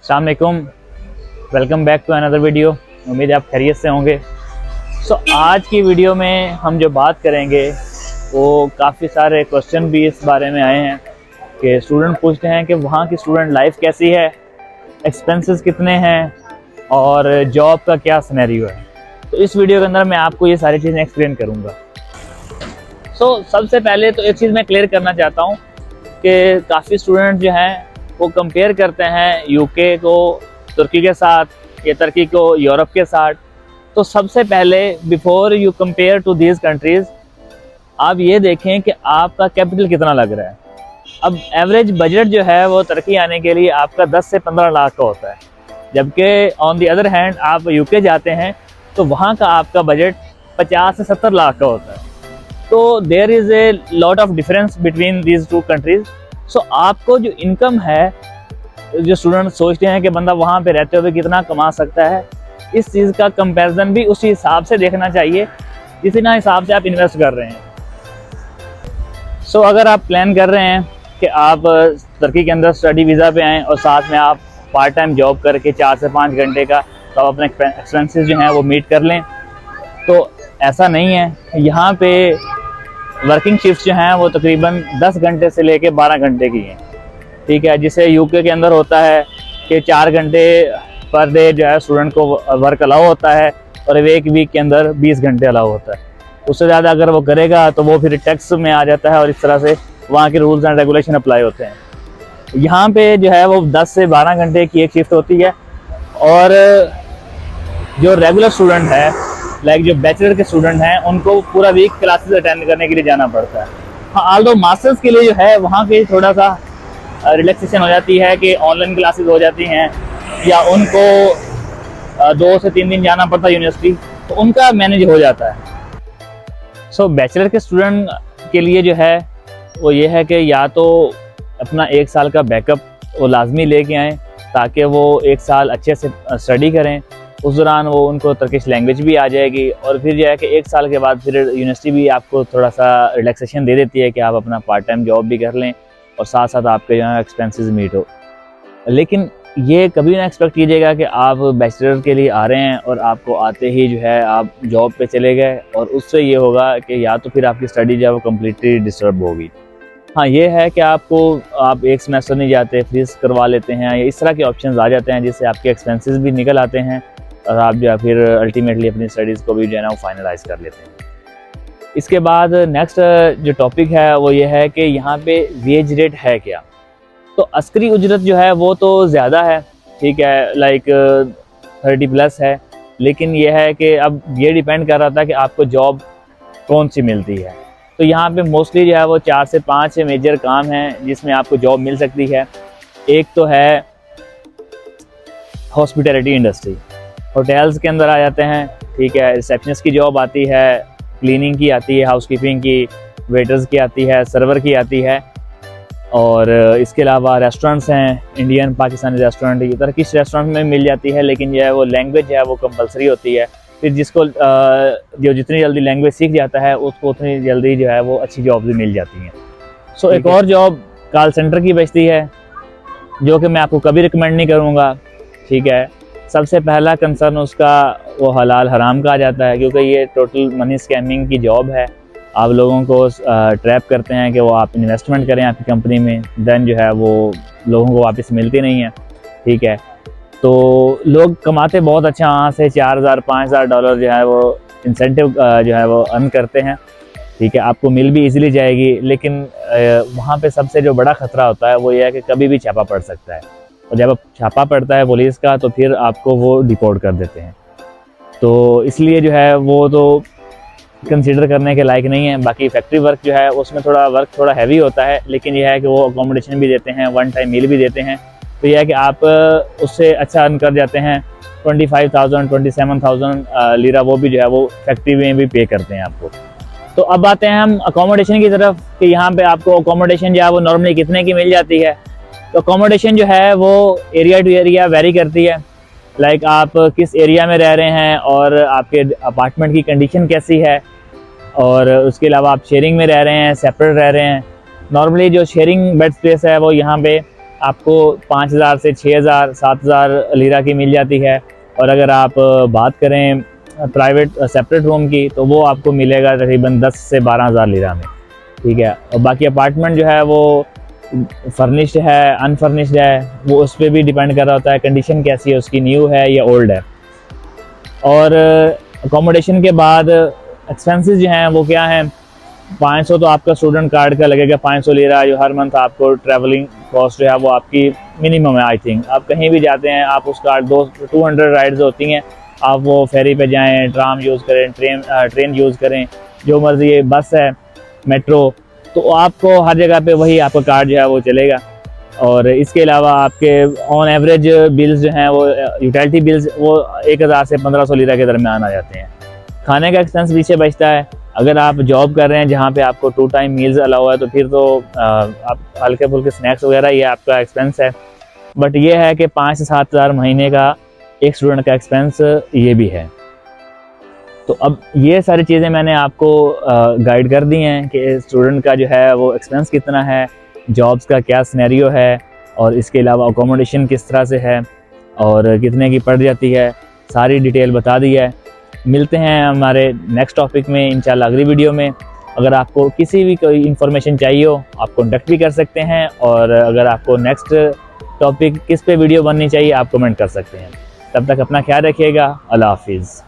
अस्सलाम वालेकुम, welcome back to another video. उम्मीद है आप खैरियत से होंगे। आज की वीडियो में हम जो बात करेंगे वो काफ़ी सारे क्वेश्चन भी इस बारे में आए हैं कि स्टूडेंट पूछते हैं कि वहाँ की स्टूडेंट लाइफ कैसी है, एक्सपेंसेस कितने हैं और जॉब का क्या सिनेरियो है। तो इस वीडियो के अंदर मैं आपको ये सारी चीज़ें एक्सप्लेन करूँगा। सबसे पहले तो एक चीज़ मैं क्लियर करना चाहता हूँ कि काफ़ी स्टूडेंट जो हैं वो कंपेयर करते हैं यूके को तुर्की के साथ या तुर्की को यूरोप के साथ। तो सबसे पहले before you compare to these countries आप ये देखें कि आपका कैपिटल कितना लग रहा है। अब एवरेज बजट जो है वो तुर्की आने के लिए आपका 10 से 15 लाख का होता है, जबकि ऑन दी अदर हैंड आप यूके जाते हैं तो वहाँ का आपका बजट 50 से 70 लाख का होता है। तो there is a lot of difference between these two countries. आपको जो इनकम है, जो स्टूडेंट सोचते हैं कि बंदा वहाँ पे रहते हुए कितना कमा सकता है, इस चीज़ का कंपैरिजन भी उसी हिसाब से देखना चाहिए जितना हिसाब से आप इन्वेस्ट कर रहे हैं। अगर आप प्लान कर रहे हैं कि आप तुर्की के अंदर स्टडी वीज़ा पे आएँ और साथ में आप पार्ट टाइम जॉब करके 4 से 5 घंटे का तो आप अपने एक्सपेंसेस जो हैं वो मीट कर लें, तो ऐसा नहीं है। यहाँ पे वर्किंग शिफ्ट जो हैं वो तकरीबन 10 घंटे से लेके 12 घंटे की हैं, ठीक है। जिसे यूके के अंदर होता है कि 4 घंटे पर डे जो है स्टूडेंट को वर्क अलाउ होता है और एक वीक के अंदर 20 घंटे अलाउ होता है। उससे ज़्यादा अगर वो करेगा तो वो फिर टैक्स में आ जाता है और इस तरह से वहाँ के रूल्स एंड रेगुलेशन अप्लाई होते हैं। यहाँ पे जो है वो 10 से 12 घंटे की एक शिफ्ट होती है और जो रेगुलर स्टूडेंट है लाइक जो बैचलर के स्टूडेंट हैं उनको पूरा वीक क्लासेस अटेंड करने के लिए जाना पड़ता है। हाँ, ऑल्दो मास्टर्स के लिए जो है वहाँ पे थोड़ा सा रिलैक्सेशन हो जाती है कि ऑनलाइन क्लासेस हो जाती हैं या उनको 2 से 3 दिन जाना पड़ता है यूनिवर्सिटी, तो उनका मैनेज हो जाता है। बैचलर के स्टूडेंट के लिए जो है वो ये है कि या तो अपना 1 साल का बैकअप वो लाजमी लेके आएँ ताकि वो 1 साल अच्छे से स्टडी करें। उस दौरान वो उनको तुर्किश लैंग्वेज भी आ जाएगी और फिर जो है कि 1 साल के बाद फिर यूनिवर्सिटी भी आपको थोड़ा सा रिलैक्सेशन दे देती है कि आप अपना पार्ट टाइम जॉब भी कर लें और साथ साथ आपके जो है एक्सपेंसेस मीट हो। लेकिन ये कभी ना एक्सपेक्ट कीजिएगा कि आप बैचलर के लिए आ रहे हैं और आपको आते ही जो है आप जॉब पे चले गए और उससे ये होगा कि या तो फिर आपकी स्टडी जो है वो कम्प्लीटली डिस्टर्ब होगी। हाँ, ये है कि आप 1 सेमेस्टर नहीं जाते, फ्रीज करवा लेते हैं या इस तरह के ऑप्शंस आ जाते हैं जिससे आपके एक्सपेंसेस भी निकल आते हैं और आप जो है फिर अल्टीमेटली अपनी स्टडीज़ को भी जो है ना वो फाइनलाइज कर लेते हैं। इसके बाद नेक्स्ट जो टॉपिक है वो ये है कि यहाँ पे वेज रेट है क्या। तो अस्करी उजरत जो है वो तो ज़्यादा है, ठीक है, लाइक 30+ है, लेकिन ये है कि अब ये डिपेंड कर रहा था कि आपको जॉब कौन सी मिलती है। तो यहाँ पे मोस्टली जो है वो 4 से 5 मेजर काम हैं जिसमें आपको जॉब मिल सकती है। एक तो है हॉस्पिटैलिटी इंडस्ट्री, होटल्स के अंदर आ जाते हैं, ठीक है। रिसेप्शनिस्ट की जॉब आती है, क्लीनिंग की आती है, हाउसकीपिंग की, वेटर्स की आती है, सर्वर की आती है और इसके अलावा रेस्टोरेंट्स हैं, इंडियन पाकिस्तानी रेस्टोरेंट, ये टर्किश रेस्टोरेंट में मिल जाती है, लेकिन जो है वो लैंग्वेज है वो कंपलसरी होती है। फिर जिसको जो जितनी जल्दी लैंग्वेज सीख जाता है उसको उतनी जल्दी जो है वो अच्छी जॉब भी मिल जाती हैं। एक और जॉब कॉल सेंटर की बचती है जो कि मैं आपको कभी रिकमेंड नहीं करूँगा, ठीक है। सबसे पहला कंसर्न उसका वो हलाल हराम का आ जाता है क्योंकि ये टोटल मनी स्कैमिंग की जॉब है। आप लोगों को ट्रैप करते हैं कि वो आप इन्वेस्टमेंट करें आपकी कंपनी में, देन जो है वो लोगों को वापस मिलती नहीं है, ठीक है। तो लोग कमाते बहुत अच्छा, वहाँ से $4000-5000 जो है वो इंसेंटिव जो है वो अर्न करते हैं, ठीक है। आपको मिल भी इजीली जाएगी, लेकिन वहाँ पे सबसे जो बड़ा ख़तरा होता है वो ये है कि कभी भी छापा पड़ सकता है और जब छापा पड़ता है पुलिस का तो फिर आपको वो डिपोर्ट कर देते हैं। तो इसलिए जो है वो तो कंसीडर करने के लायक नहीं है। बाकी फैक्ट्री वर्क जो है उसमें वर्क थोड़ा हैवी होता है, लेकिन यह है कि वो अकोमोडेशन भी देते हैं, 1 टाइम मील भी देते हैं। तो यह है कि आप उससे अच्छा अर्न कर जाते हैं। 25,000-27,000 लीरा वो भी जो है वो फैक्ट्री में भी पे करते हैं आपको। तो अब आते हैं हम अकोमोडेशन की तरफ कि यहाँ पे आपको अकोमोडेशन जो है वो नॉर्मली कितने की मिल जाती है। तो अकोमोडेशन जो है वो एरिया टू एरिया वेरी करती है, लाइक आप किस एरिया में रह रहे हैं और आपके अपार्टमेंट की कंडीशन कैसी है और उसके अलावा आप शेयरिंग में रह रहे हैं, सेपरेट रह रहे हैं। नॉर्मली जो शेयरिंग बेड स्पेस है वो यहाँ पे आपको 5,000 से 6,000 7,000 लीरा की मिल जाती है। और अगर आप बात करें प्राइवेट सेपरेट रूम की तो वो आपको मिलेगा तकरीबन 10 से 12,000 लीरा में, ठीक है। और बाकी अपार्टमेंट जो है वो फर्निश्ड है अनफर्निश्ड है, वो उस पर भी डिपेंड कर रहा होता है कंडीशन कैसी है उसकी, न्यू है या ओल्ड है। और अकोमोडेशन के बाद एक्सपेंसेस जो हैं वो क्या हैं, 500 तो आपका स्टूडेंट कार्ड का लगेगा, 500 लीरा जो हर मंथ आपको ट्रैवलिंग कॉस्ट जो है वो आपकी मिनिमम है। आई थिंक आप कहीं भी जाते हैं आप उस कार्ड 200 राइड्स होती हैं, आप वो फेरी पे जाएं, ट्राम यूज़ करें, ट्रेन यूज़ करें, जो मर्जी, ये बस है, मेट्रो, तो आपको हर जगह पे वही आपका कार्ड जो है वो चलेगा। और इसके अलावा आपके ऑन एवरेज बिल्स जो हैं वो यूटिलिटी बिल्स वो 1,000 से 1,500 लीरा के दरमियान आ जाते हैं। खाने का एक्सपेंस पीछे बचता है। अगर आप जॉब कर रहे हैं जहाँ पे आपको 2 टाइम मील्स अलाउ है तो फिर तो आप हल्के फुल्के स्नैक्स वगैरह ये आपका एक्सपेंस है। बट ये है कि 5 से 7,000 महीने का एक स्टूडेंट का एक्सपेंस ये भी है। तो अब ये सारी चीज़ें मैंने आपको गाइड कर दी हैं कि स्टूडेंट का जो है वो एक्सपेंस कितना है, जॉब्स का क्या सिनेरियो है, और इसके अलावा अकोमोडेशन किस तरह से है और कितने की पड़ जाती है, सारी डिटेल बता दी है। मिलते हैं हमारे नेक्स्ट टॉपिक में इंशाल्लाह अगली वीडियो में। अगर आपको किसी भी कोई इन्फॉर्मेशन चाहिए हो आप कॉन्टेक्ट भी कर सकते हैं, और अगर आपको नेक्स्ट टॉपिक किस पे वीडियो बननी चाहिए आप कमेंट कर सकते हैं। तब तक अपना ख्याल रखिएगा। अल्लाह हाफिज़।